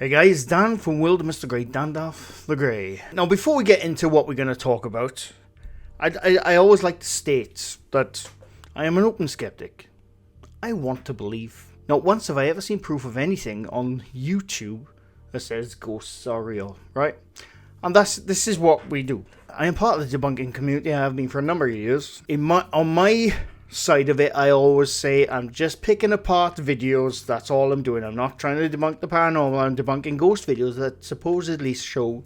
Hey guys, Dan from World of Mr. Grey, Dandalf the Grey. Now before we get into what we're going to talk about, I always like to state that I am an open skeptic. I want to believe. Not once have I ever seen proof of anything on YouTube that says ghosts are real, right? And this is what we do. I am part of the debunking community. I have been for a number of years. On my side of it, I always say I'm just picking apart videos. That's all I'm doing. I'm not trying to debunk the paranormal. I'm debunking ghost videos that supposedly show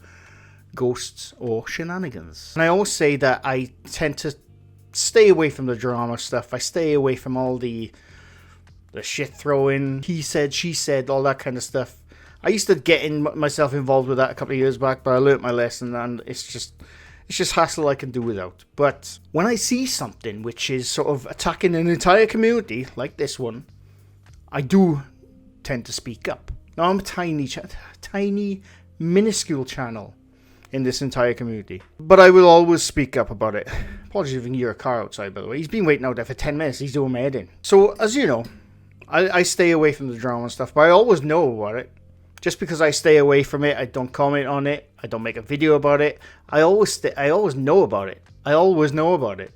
ghosts or shenanigans. And I always say that I tend to stay away from the drama stuff. I stay away from all the shit throwing, he said, she said, all that kind of stuff. I used to get myself involved with that a couple of years back, but I learnt my lesson, and it's just hassle I can do without. But when I see something which is sort of attacking an entire community, like this one, I do tend to speak up. Now, I'm a tiny, minuscule channel in this entire community, but I will always speak up about it. Apologies if you can hear a car outside, by the way. He's been waiting out there for 10 minutes. He's doing my head in. So, as you know, I stay away from the drama and stuff, but I always know about it. Just because I stay away from it, I don't comment on it, I don't make a video about it. I always know about it. I always know about it.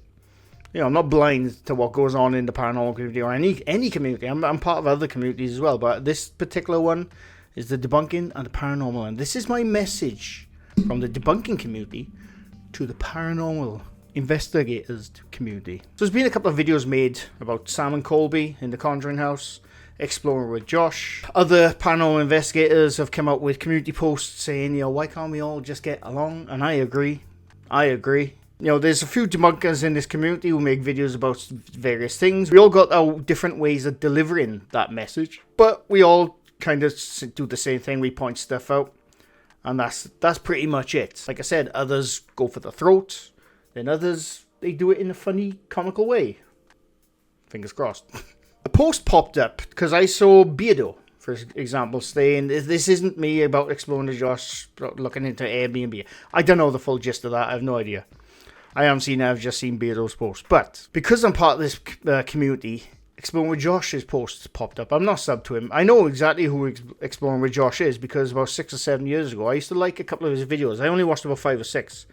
You know, I'm not blind to what goes on in the paranormal community or any community. I'm part of other communities as well, but this particular one is the debunking and the paranormal. And this is my message from the debunking community to the paranormal investigators community. So there's been a couple of videos made about Sam and Colby in the Conjuring house, exploring with Josh. Other paranormal investigators have come out with community posts saying, you know, why can't we all just get along? And I agree. You know, there's a few debunkers in this community who make videos about various things. We all got our different ways of delivering that message, but we all kind of do the same thing. We point stuff out, and that's pretty much it. Like I said, others go for the throat, then others, they do it in a funny, comical way. Fingers crossed. A post popped up because I saw Beardo, for example, saying, this isn't me about exploring the Josh, looking into Airbnb. I don't know the full gist of that. I have no idea. I haven't seen it. I've just seen Beardo's post. But because I'm part of this community, Exploring with Josh's post popped up. I'm not sub to him. I know exactly who Exploring with Josh is because about 6 or 7 years ago, I used to like a couple of his videos. I only watched about 5 or 6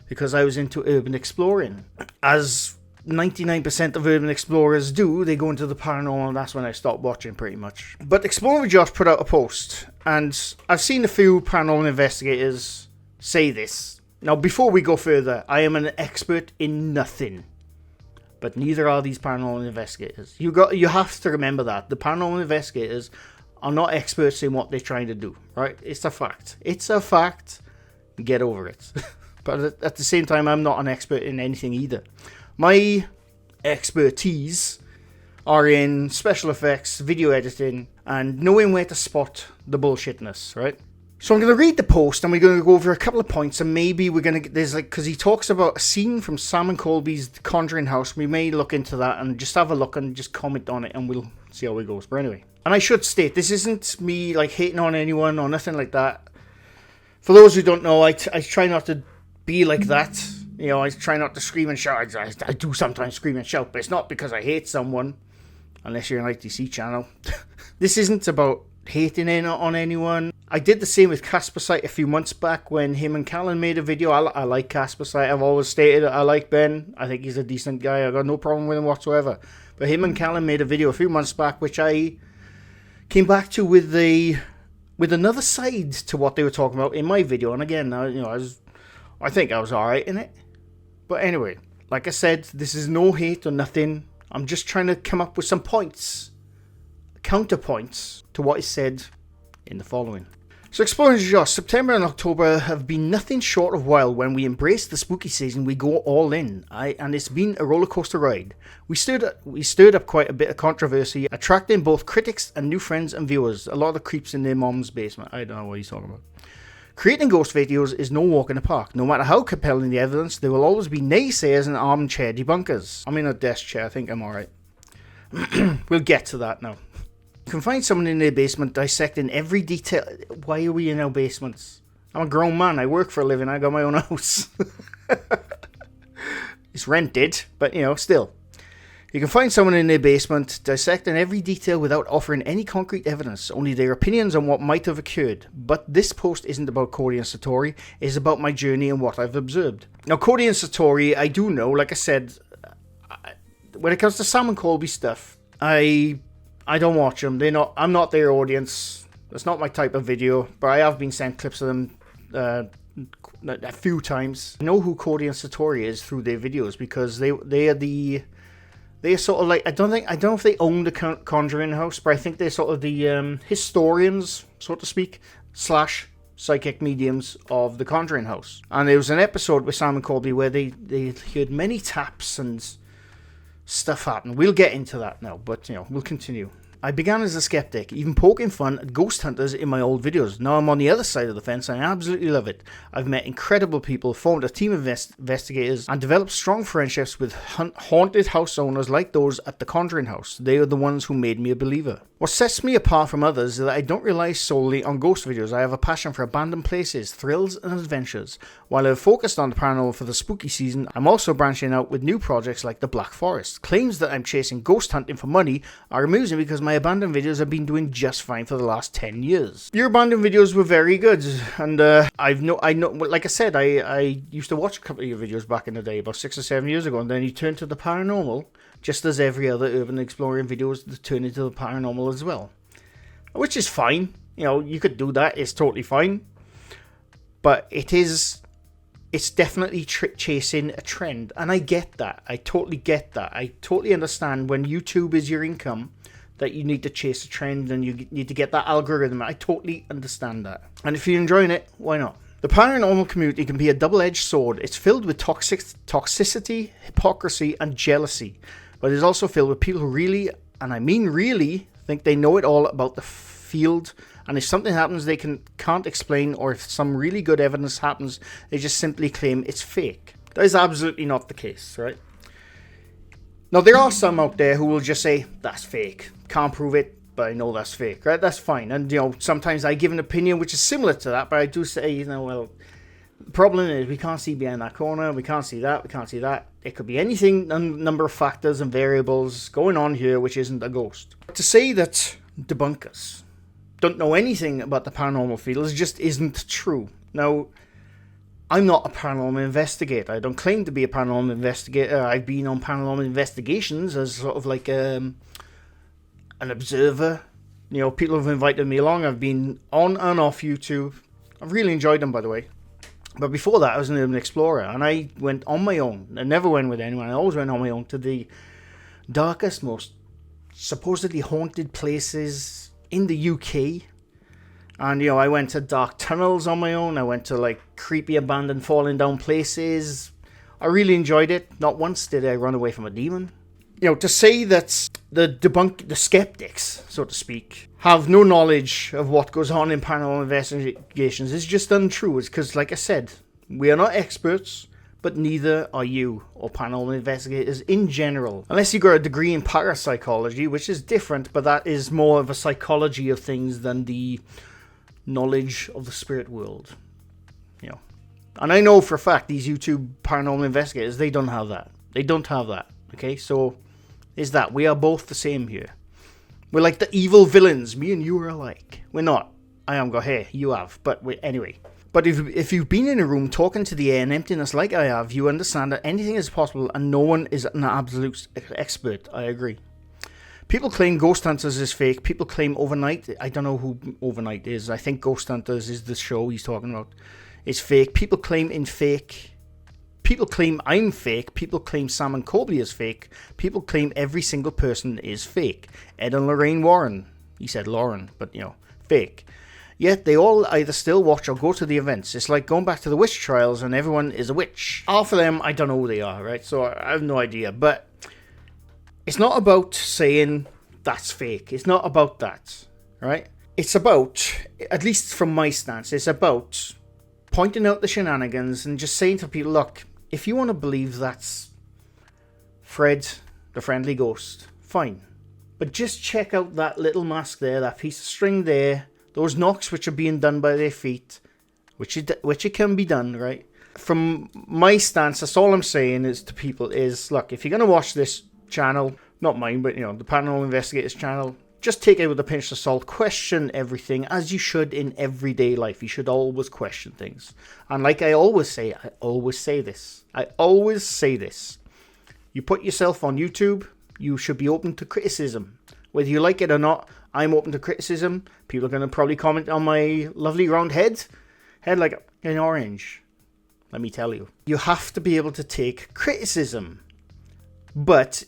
because I was into urban exploring. As 99% of urban explorers do, they go into the paranormal, and that's when I stopped watching pretty much. But Exploring with Josh put out a post, and I've seen a few paranormal investigators say this. Now, before we go further, I am an expert in nothing, but neither are these paranormal investigators. You have to remember that. The paranormal investigators are not experts in what they're trying to do, right? It's a fact. It's a fact. Get over it. But at the same time, I'm not an expert in anything either. My expertise are in special effects, video editing, and knowing where to spot the bullshitness, right? So I'm going to read the post, and we're going to go over a couple of points, and maybe we're going to, because he talks about a scene from Sam and Colby's Conjuring house. We may look into that and just have a look and just comment on it, and we'll see how it goes. But anyway, and I should state, this isn't me like hating on anyone or nothing like that. For those who don't know, I try not to be like that. You know, I try not to scream and shout. I do sometimes scream and shout, but it's not because I hate someone, unless you're an ITC channel. This isn't about hating on anyone. I did the same with Casper Sight a few months back when him and Callan made a video. I like Casper Sight. I've always stated I like Ben. I think he's a decent guy. I've got no problem with him whatsoever. But him and Callan made a video a few months back, which I came back to with another side to what they were talking about in my video. And again, I think I was alright in it. But anyway, like I said, this is no hate or nothing. I'm just trying to come up with some points, counterpoints to what is said in the following. So Exploring Josh, September and October have been nothing short of wild. When we embrace the spooky season, we go all in. And it's been a roller coaster ride. We stirred up quite a bit of controversy, attracting both critics and new friends and viewers. A lot of the creeps in their mom's basement. I don't know what he's talking about. Creating ghost videos is no walk in the park. No matter how compelling the evidence, there will always be naysayers and armchair debunkers. I'm in a desk chair, I think I'm alright. We'll get to that now. You can find someone in their basement dissecting every detail. Why are we in our basements? I'm a grown man, I work for a living, I got my own house. It's rented, but still. You can find someone in their basement, dissecting every detail without offering any concrete evidence, only their opinions on what might have occurred. But this post isn't about Cody and Satori, it is about my journey and what I've observed. Now, Cody and Satori, I do know, like I said, when it comes to Sam and Colby stuff, I don't watch them. I'm not their audience. That's not my type of video, but I have been sent clips of them a few times. I know who Cody and Satori is through their videos because they're sort of like, I don't know if they own the Conjuring House, but I think they're sort of the historians, so to speak, / psychic mediums of the Conjuring House. And there was an episode with Sam and Colby where they heard many taps and stuff happen. We'll get into that now, but we'll continue. I began as a skeptic, even poking fun at ghost hunters in my old videos. Now I'm on the other side of the fence and I absolutely love it. I've met incredible people, formed a team of investigators, and developed strong friendships with haunted house owners like those at the Conjuring House. They are the ones who made me a believer. What sets me apart from others is that I don't rely solely on ghost videos. I have a passion for abandoned places, thrills and adventures. While I've focused on the paranormal for the spooky season, I'm also branching out with new projects like the Black Forest. Claims that I'm chasing ghost hunting for money are amusing because my abandoned videos have been doing just fine for the last 10 years. Your abandoned videos were very good, and I know, like I said, I used to watch a couple of your videos back in the day, about 6 or 7 years ago, and then you turned to the paranormal, just as every other urban exploring videos turn into the paranormal as well. Which is fine, you could do that, it's totally fine. But it's definitely chasing a trend, and I get that, I totally get that. I totally understand when YouTube is your income, that you need to chase a trend and you need to get that algorithm. I totally understand that. And if you're enjoying it, why not? The paranormal community can be a double-edged sword. It's filled with toxicity, hypocrisy, and jealousy. But it's also filled with people who really, and I mean really, think they know it all about the field. And if something happens they can't explain, or if some really good evidence happens, they just simply claim it's fake. That is absolutely not the case, right? Now, there are some out there who will just say, that's fake. Can't prove it, but I know that's fake, right? That's fine. And, sometimes I give an opinion which is similar to that, but I do say, well, the problem is we can't see behind that corner, we can't see that, we can't see that. It could be anything, a number of factors and variables going on here which isn't a ghost. To say that debunkers don't know anything about the paranormal field just isn't true. Now, I'm not a paranormal investigator. I don't claim to be a paranormal investigator. I've been on paranormal investigations as sort of like an observer. People have invited me along. I've been on and off YouTube. I've really enjoyed them, by the way. But before that, I was an urban explorer, and I went on my own. I never went with anyone. I always went on my own to the darkest, most supposedly haunted places in the UK. And, I went to dark tunnels on my own. I went to, creepy, abandoned, falling down places. I really enjoyed it. Not once did I run away from a demon. To say that the skeptics, so to speak, have no knowledge of what goes on in paranormal investigations is just untrue. It's because, like I said, we are not experts, but neither are you or paranormal investigators in general. Unless you got a degree in parapsychology, which is different, but that is more of a psychology of things than the knowledge of the spirit world. And I know for a fact these YouTube paranormal investigators, they don't have that. Okay, so is that we are both the same here. We're like the evil villains. Me and you are alike. We're not. I am got hair, you have, but anyway. But if you've been in a room talking to the air and emptiness like I have, you understand that anything is possible and no one is an absolute expert. I agree. People claim Ghost Hunters is fake. People claim Overnight. I don't know who Overnight is. I think Ghost Hunters is the show he's talking about. It's fake. People claim People claim I'm fake. People claim Sam and Colby is fake. People claim every single person is fake. Ed and Lorraine Warren. He said Lauren, but fake. Yet they all either still watch or go to the events. It's like going back to the witch trials and everyone is a witch. Half of them, I don't know who they are, right? So I have no idea. But it's not about saying that's fake. It's not about that, right? It's about, at least from my stance, it's about pointing out the shenanigans and just saying to people, look, if you want to believe that's Fred, the friendly ghost, fine. But just check out that little mask there, that piece of string there, those knocks which are being done by their feet, which it can be done, right? From my stance, that's all I'm saying is to people is, look, if you're going to watch this channel, Not mine, but the Paranormal Investigators channel. Just take it with a pinch of salt. Question everything as you should in everyday life. You should always question things. And like I always say this. You put yourself on YouTube, you should be open to criticism. Whether you like it or not, I'm open to criticism. People are going to probably comment on my lovely round head like an orange. Let me tell you. You have to be able to take criticism. But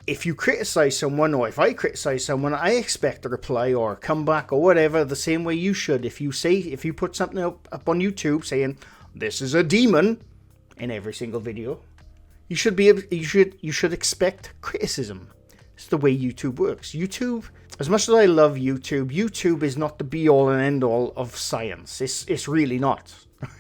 if you criticize someone, or if I criticize someone, I expect a reply or a comeback or whatever the same way you should. If you put something up on YouTube saying this is a demon in every single video, you should expect criticism. It's the way YouTube works. YouTube, as much as I love YouTube is not the be all and end all of science. It's really not.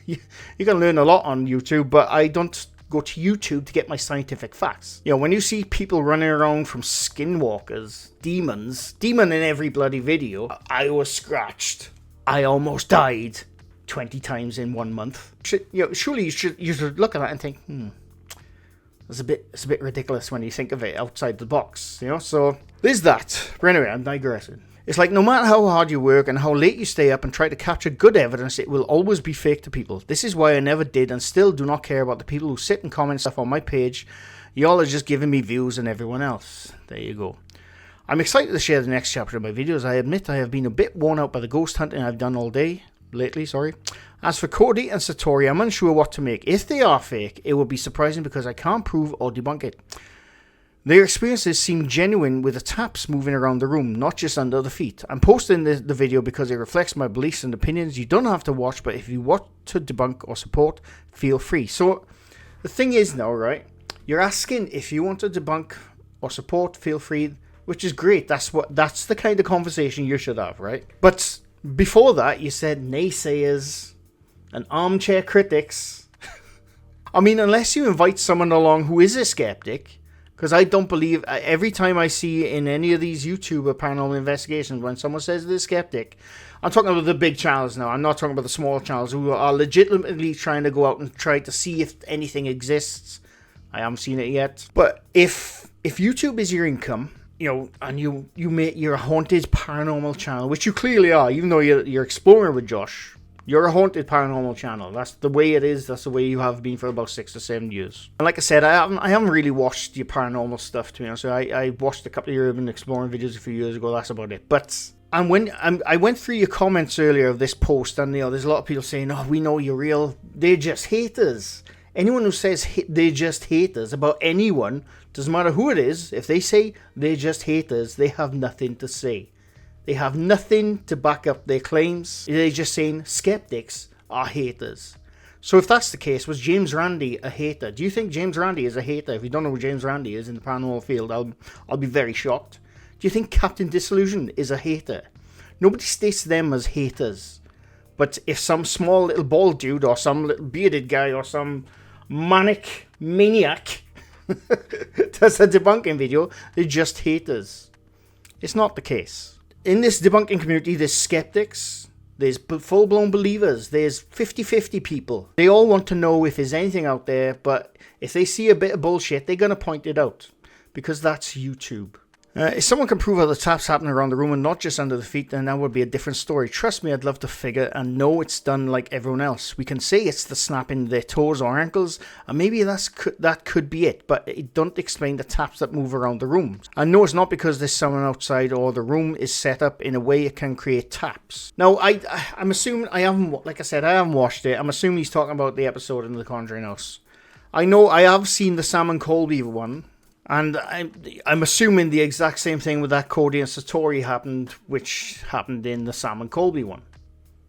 You can learn a lot on YouTube, but I don't go to YouTube to get my scientific facts. When you see people running around from skinwalkers, demon in every bloody video, I was scratched. I almost died 20 times in 1 month. Surely you should look at that and think, it's a bit ridiculous when you think of it outside the box, So there's that. But anyway, I'm digressing. It's like no matter how hard you work and how late you stay up and try to capture good evidence, it will always be fake to people. This is why I never did and still do not care about the people who sit and comment stuff on my page. Y'all are just giving me views and everyone else. There you go. I'm excited to share the next chapter of my videos. I admit I have been a bit worn out by the ghost hunting I've done lately. As for Cody and Satori, I'm unsure what to make. If they are fake, it will be surprising because I can't prove or debunk it. Their experiences seem genuine with the taps moving around the room, not just under the feet. I'm posting the video because it reflects my beliefs and opinions. You don't have to watch, but if you want to debunk or support, feel free. So the thing is now, right? You're asking if you want to debunk or support, feel free, which is great. That's the kind of conversation you should have, right? But before that, you said naysayers and armchair critics. I mean, unless you invite someone along who is a skeptic. Because I don't believe, every time I see in any of these YouTuber paranormal investigations, when someone says they're skeptic, I'm talking about the big channels now, I'm not talking about the small channels who are legitimately trying to go out and try to see if anything exists. I haven't seen it yet. But if YouTube is your income, and you're a haunted paranormal channel, which you clearly are, even though you're exploring with Josh, you're a haunted paranormal channel. That's the way it is. That's the way you have been for about 6 to 7 years. And like I said, I haven't really watched your paranormal stuff, to be honest. I watched a couple of your urban exploring videos a few years ago. That's about it. But when I went through your comments earlier of this post, and there's a lot of people saying, "Oh, we know you're real." They're just haters. Anyone who says they're just haters about anyone, doesn't matter who it is, if they say they're just haters, they have nothing to say. They have nothing to back up their claims. They're just saying skeptics are haters. So if that's the case, was James Randi a hater? Do you think James Randi is a hater? If you don't know who James Randi is in the paranormal field, I'll be very shocked. Do you think Captain Disillusion is a hater? Nobody states them as haters. But if some small little bald dude or some little bearded guy or some maniac does a debunking video, they're just haters. It's not the case. In this debunking community, there's skeptics, there's full-blown believers, there's 50-50 people. They all want to know if there's anything out there, but if they see a bit of bullshit, they're going to point it out. Because that's YouTube. If someone can prove how the taps happen around the room and not just under the feet, then that would be a different story. Trust me, I'd love to figure and know it's done like everyone else. We can say it's the snapping their toes or ankles, and maybe that could be it, but it don't explain the taps that move around the room. I know it's not because there's someone outside or the room is set up in a way it can create taps. Now, I'm assuming, I haven't watched it. I'm assuming he's talking about the episode in the Conjuring House. I know I have seen the Sam and Colby one. And I'm assuming the exact same thing with that Cody and Satori happened, which happened in the Sam and Colby one,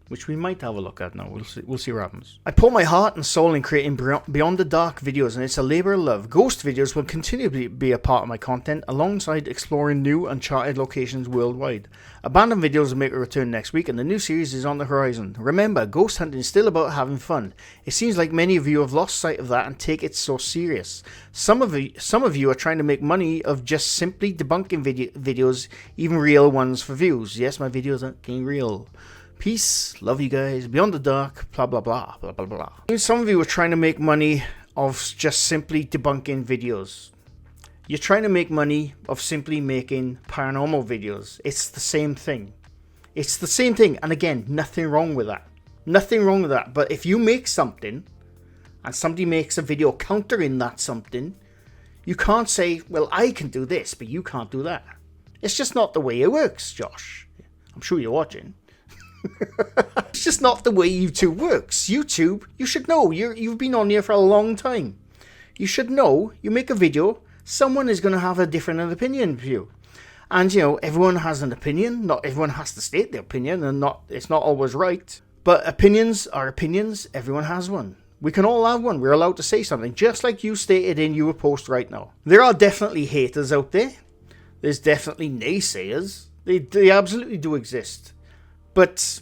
which we might have a look at now. We'll see what happens. I pour my heart and soul in creating Beyond the Dark videos, and it's a labour of love. Ghost videos will continue to be a part of my content, alongside exploring new uncharted locations worldwide. Abandoned videos will make a return next week, and the new series is on the horizon. Remember, ghost hunting is still about having fun. It seems like many of you have lost sight of that and take it so serious. Some of you are trying to make money of just simply debunking videos, even real ones for views. Yes, my videos aren't getting real. Peace, love you guys, Beyond the Dark, blah blah blah, blah blah blah. Some of you are trying to make money of just simply debunking videos. You're trying to make money of simply making paranormal videos. It's the same thing. It's the same thing. And again, nothing wrong with that. Nothing wrong with that. But if you make something and somebody makes a video countering that something, you can't say, well, I can do this, but you can't do that. It's just not the way it works, Josh. I'm sure you're watching. It's just not the way YouTube works. YouTube, you should know. You've been on here for a long time. You should know, you make a video, someone is going to have a different opinion of you. And, you know, everyone has an opinion. Not everyone has to state their opinion, and it's not always right. But opinions are opinions. Everyone has one. We can all have one. We're allowed to say something, just like you stated in your post right now. There are definitely haters out there. There's definitely naysayers. They absolutely do exist. But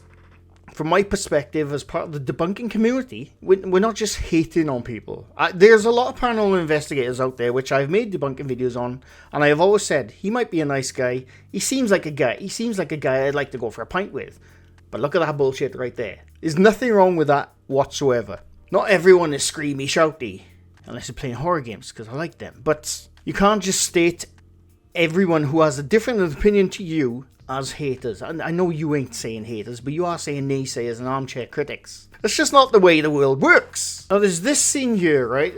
from my perspective, as part of the debunking community, we're not just hating on people. There's a lot of paranormal investigators out there, which I've made debunking videos on, and I have always said, he might be a nice guy. He seems like a guy I'd like to go for a pint with. But look at that bullshit right there. There's nothing wrong with that whatsoever. Not everyone is screamy, shouty, unless you're playing horror games, because I like them. But you can't just state everyone who has a different opinion to you as haters. And I know you ain't saying haters, but you are saying naysayers and armchair critics. That's just not the way the world works. Now there's this scene here, right?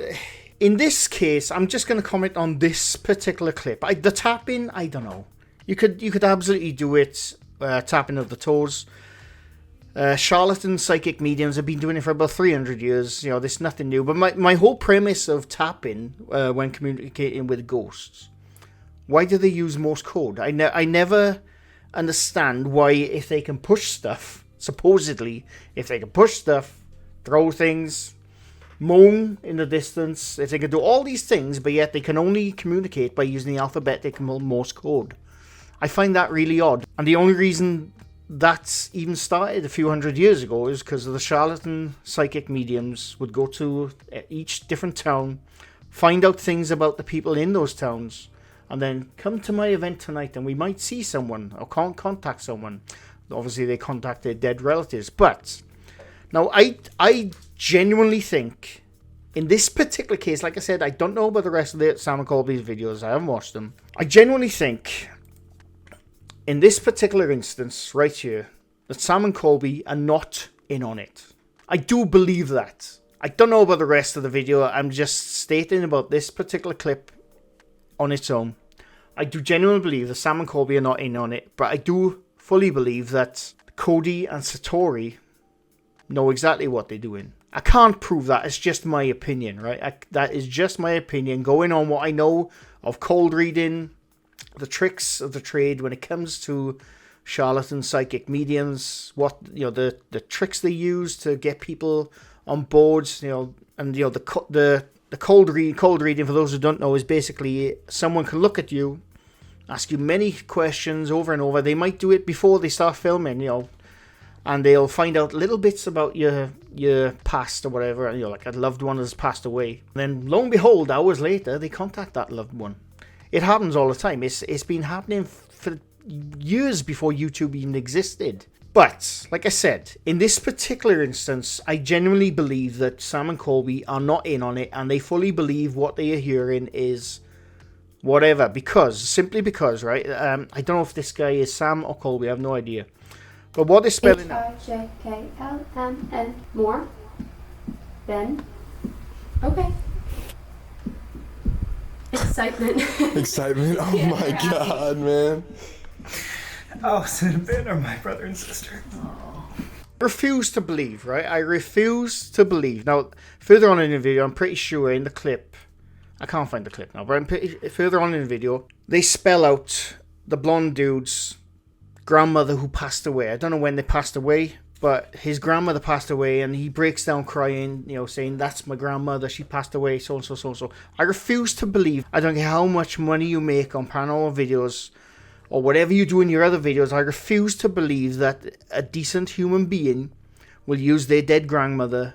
In this case, I'm just going to comment on this particular clip. The tapping, I don't know. You could absolutely do it, tapping of the toes. Charlatan psychic mediums have been doing it for about 300 years. You know, there's nothing new. But my whole premise of tapping when communicating with ghosts, why do they use Morse code? I never understand why, if they can push stuff, supposedly, if they can push stuff, throw things, moan in the distance, if they can do all these things, but yet they can only communicate by using the alphabetical Morse code. I find that really odd. And the only reason that's even started a few hundred years ago is because of the charlatan psychic mediums would go to each different town, find out things about the people in those towns, and then come to my event tonight and we might see someone or can't contact someone. Obviously they contact their dead relatives. But now I genuinely think in this particular case, like I said, I don't know about the rest of the Sam and Colby's videos. I haven't watched them. I genuinely think in this particular instance right here that Sam and Colby are not in on it. I do believe that. I don't know about the rest of the video. I'm just stating about this particular clip on its own. I do genuinely believe that Sam and Colby are not in on it, but I do fully believe that Cody and Satori know exactly what they're doing. I can't prove that. It's just my opinion, right? That is just my opinion, going on what I know of cold reading, the tricks of the trade when it comes to charlatan psychic mediums, what, you know, the tricks they use to get people on boards, you know, and you know the cold reading, for those who don't know, is basically someone can look at you, ask you many questions over and over. They might do it before they start filming, you know, and they'll find out little bits about your past or whatever, you know, like a loved one has passed away. And then lo and behold, hours later, they contact that loved one. It happens all the time. It's been happening for years before YouTube even existed. But, like I said, in this particular instance, I genuinely believe that Sam and Colby are not in on it, and they fully believe what they are hearing is whatever. Simply because, right? I don't know if this guy is Sam or Colby, I have no idea. But what is spelling out? H-I-J-K-L-M-N. More. Then. Okay. Excitement. Excitement? Oh yeah, my God, man. Alice and Ben are my brother and sister. Oh. Refuse to believe, right? I refuse to believe. Now, further on in the video, I'm pretty sure in the clip, I can't find the clip now, but further on in the video, they spell out the blonde dude's grandmother who passed away. I don't know when they passed away, but his grandmother passed away, and he breaks down crying, you know, saying, that's my grandmother, she passed away, so and so, so and so. I refuse to believe. I don't care how much money you make on paranormal videos, or whatever you do in your other videos, I refuse to believe that a decent human being will use their dead grandmother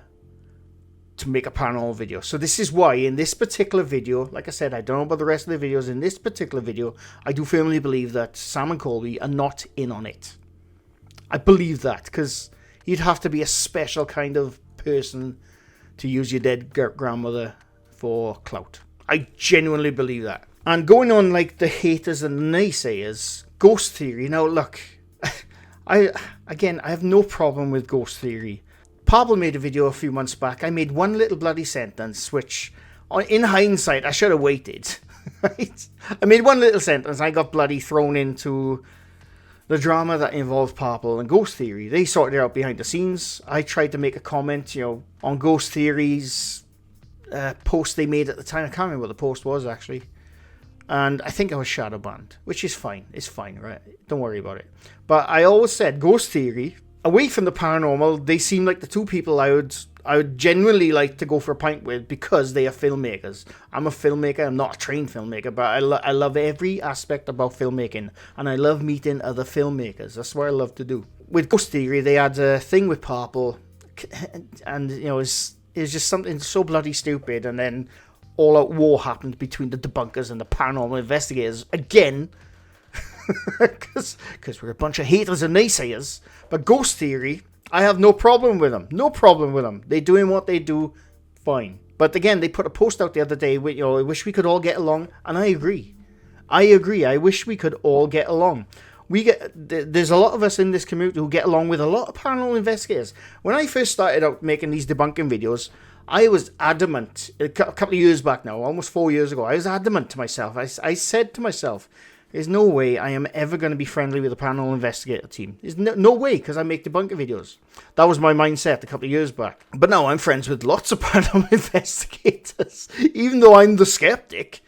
to make a paranormal video. So this is why, in this particular video, like I said, I don't know about the rest of the videos, in this particular video, I do firmly believe that Sam and Colby are not in on it. I believe that, because you'd have to be a special kind of person to use your dead grandmother for clout. I genuinely believe that. And going on like the haters and the naysayers, ghost theory. Now look, I have no problem with ghost theory. Pablo made a video a few months back. I made one little bloody sentence, which, in hindsight, I should have waited. Right? I made one little sentence. I got bloody thrown into the drama that involved Pablo and ghost theory. They sorted it out behind the scenes. I tried to make a comment, on ghost theories post they made at the time. I can't remember what the post was actually. And I think I was shadow banned, which is fine. It's fine, right? Don't worry about it. But I always said ghost theory, away from the paranormal, they seem like the two people I would genuinely like to go for a pint with because they are filmmakers. I'm a filmmaker. I'm not a trained filmmaker, but I love every aspect about filmmaking, and I love meeting other filmmakers. That's what I love to do. With ghost theory, they had a thing with Purple, and it's just something so bloody stupid, and then all-out war happened between the debunkers and the paranormal investigators again, because we're a bunch of haters and naysayers. But ghost theory, I have no problem with them. No problem with them. They're doing what they do, fine. But again, they put a post out the other day with, I wish we could all get along, and I agree. I wish we could all get along. There's a lot of us in this community who get along with a lot of paranormal investigators. When I first started out making these debunking videos, I was adamant, a couple of years back now, almost 4 years ago, I was adamant to myself. I said to myself, there's no way I am ever going to be friendly with the paranormal investigator team. There's no way, because I make debunking videos. That was my mindset a couple of years back. But now I'm friends with lots of paranormal investigators. Even though I'm the skeptic,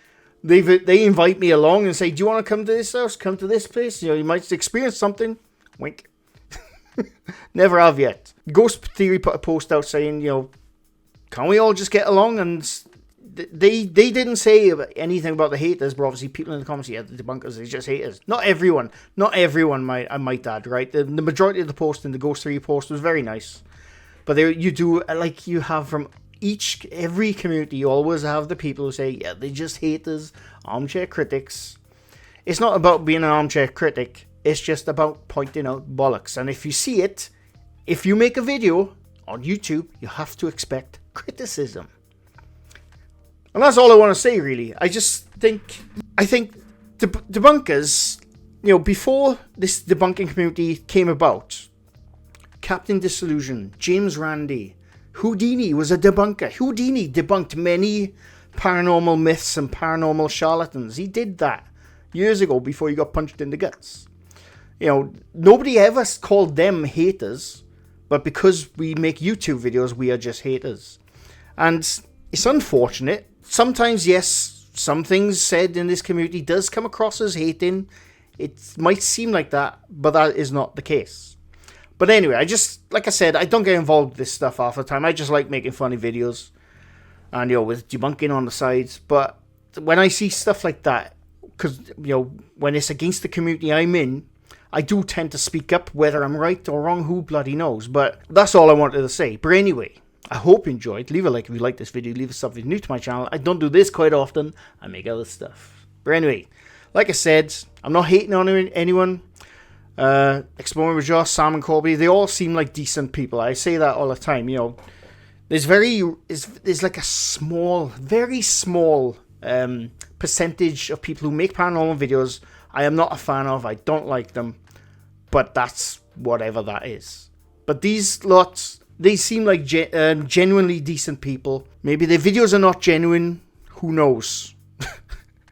they invite me along and say, do you want to come to this house? Come to this place? You might experience something. Wink. Never have yet. Ghost Theory put a post out saying, can we all just get along? And they didn't say anything about the haters, but obviously people in the comments, the debunkers, they're just haters. Not everyone, I might add, right? The majority of the post in the Ghost Theory post was very nice. But you have from every community, you always have the people who say, yeah, they're just haters, armchair critics. It's not about being an armchair critic. It's just about pointing out bollocks. And if you see it, if you make a video on YouTube, you have to expect criticism. And that's all I want to say, really. I think debunkers, before this debunking community came about, Captain Disillusion, James Randi, Houdini was a debunker. Houdini debunked many paranormal myths and paranormal charlatans. He did that years ago before he got punched in the guts. Nobody ever called them haters, but because we make YouTube videos, we are just haters. And it's unfortunate. Sometimes, yes, some things said in this community does come across as hating. It might seem like that, but that is not the case. But anyway, like I said, I don't get involved with this stuff half the time. I just like making funny videos and, with debunking on the sides. But when I see stuff like that, because, when it's against the community I'm in, I do tend to speak up, whether I'm right or wrong, who bloody knows. But that's all I wanted to say. But anyway, I hope you enjoyed. Leave a like if you like this video. Leave us something new to my channel. I don't do this quite often. I make other stuff. But anyway, like I said, I'm not hating on anyone. Exploring with Josh, Sam and Colby, they all seem like decent people. I say that all the time. There's like a very small percentage of people who make paranormal videos I am not a fan of. I don't like them. But that's whatever that is. But these lots, they seem like genuinely decent people. Maybe their videos are not genuine. Who knows?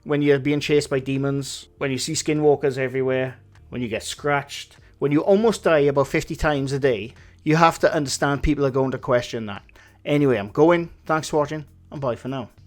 When you're being chased by demons, when you see skinwalkers everywhere, when you get scratched, when you almost die about 50 times a day, you have to understand people are going to question that. Anyway, I'm going. Thanks for watching, and bye for now.